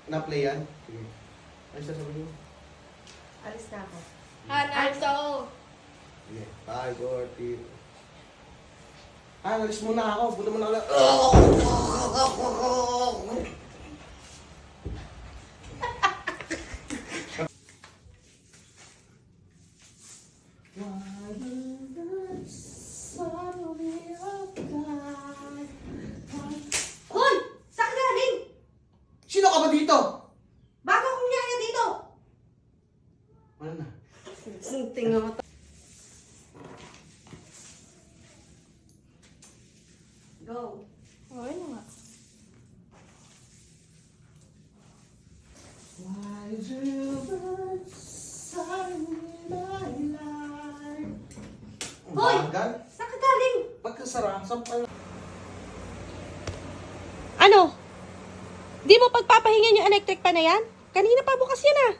Na-play yan? Sige. Ano sasabihin mo? Alis na ako. Hanarso. Sige. 5, 4, 3. Alis muna ako. Punta muna ako. Hoy! Saan ka galing? Sino ka ba dito? Bago akong niyaya dito! Ano na? Tingnan mo to. Go. Ay, ano nga. Why do birds sigh in my life? Hoy! Bagal? Saan ka galing? Pagkasara, sampal. Ano? Di mo pagpapahingan yung electric pa na yan? Kanina pa bukas yan ah.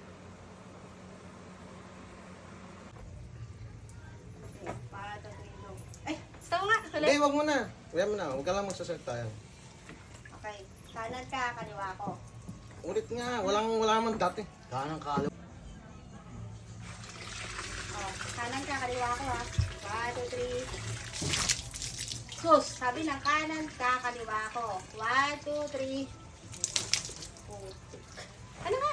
Ay, stop nga. Hindi, wag mo na. Kaya mo na. Huwag ka lang magsasalita yan. Okay. Kanan ka, kaliwa ko. Ulit nga. Wala man dati. Kanang kalo. Oh, kanan ka, kaliwa ko ha. 1, 2, 3. Sus, sabi ng kanan ka, kaliwa ko. 1, 2, 3. Oh. Ano nga?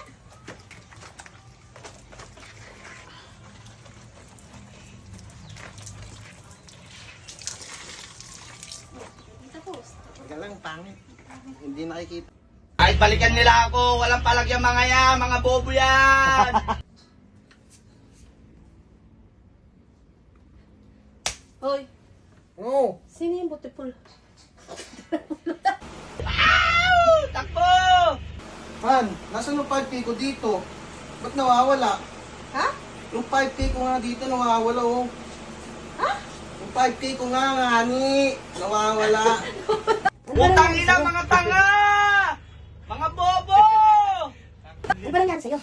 Hindi tapos. Huwag ka lang, pangit. Hindi nakikita. Kahit balikan nila ako, walang palagyan mga yan, mga bobo yan! Hoy, Oo. sino yung beautiful? Takbo! Han, nasan yung 5K ko dito? Ba't nawawala? Ha? Yung 5K ko nga dito nawawala oh. Ha? Yung 5K ko nga ngani. Nawawala. Utang ina mga tanga! Mga bobo! Ano ba nangyari sa'yo?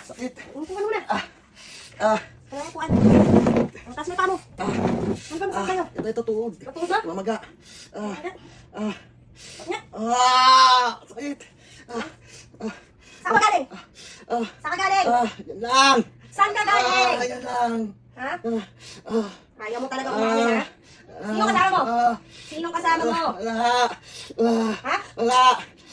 Sakit. Umupo ka muna. Ah, Kaya upuan. Ang taas na pa mo. Ano ba masakit sa'yo? ito tuhod. Matuhod na? Mamaga. Nga. Sakit. Saan ka galing? Saan ka galing? Yan lang. Saan ka galing? Yan lang. Ha? Ah, Ayaw mo talaga umamin, ha? Sino kasama mo? Sino kasama mo? Wala. Ha? Wala.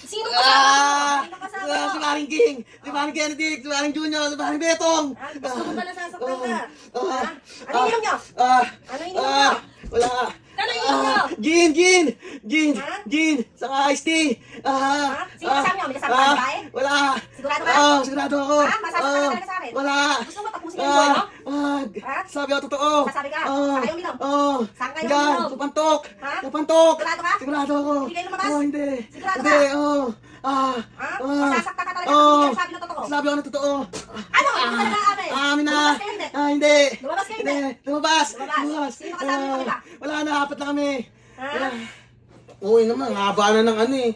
Sino kasama mo? Sino kasama mo? Si Maring King. Si Maring Kennedy. Si Maring Junior. Si Maring Betong. Gusto mo ba nasasaktan ka? Ha? Ano ininom nyo? Ano ininom nyo? Wala. Ano ininom nyo? Gin. Ha? Gin. Saka iced tea. Ha? Sino kasama nyo? May kasama ka babae? Wala. Sigurado ka? Sigurado ako. Ha? Masasabi ka talaga sa akin? Wala. Gusto mo tapusin yung buhay mo? Ha? Sabi ako totoo. Sasabi ka? Saan kayo uminom? Saan kayo Yan, uminom? sa pantok. Ha? Sa pantok. Sigurado ka? Sigurado ako. Hindi kayo lumabas? Hindi. Sigurado Hindi, ka? Ah. Ha? Masasakta ka talaga Oo. kung hindi ka sabi ng totoo. Sabi ako na totoo. Ano? Hindi ka talaga amin? Amin na. Lumabas kayo hindi? Hindi. Lumabas kayo hindi? Lumabas. Lumabas. Sino kasama mo iba? Wala na, apat na kami. Ha? Uy naman, haba na ng ano eh.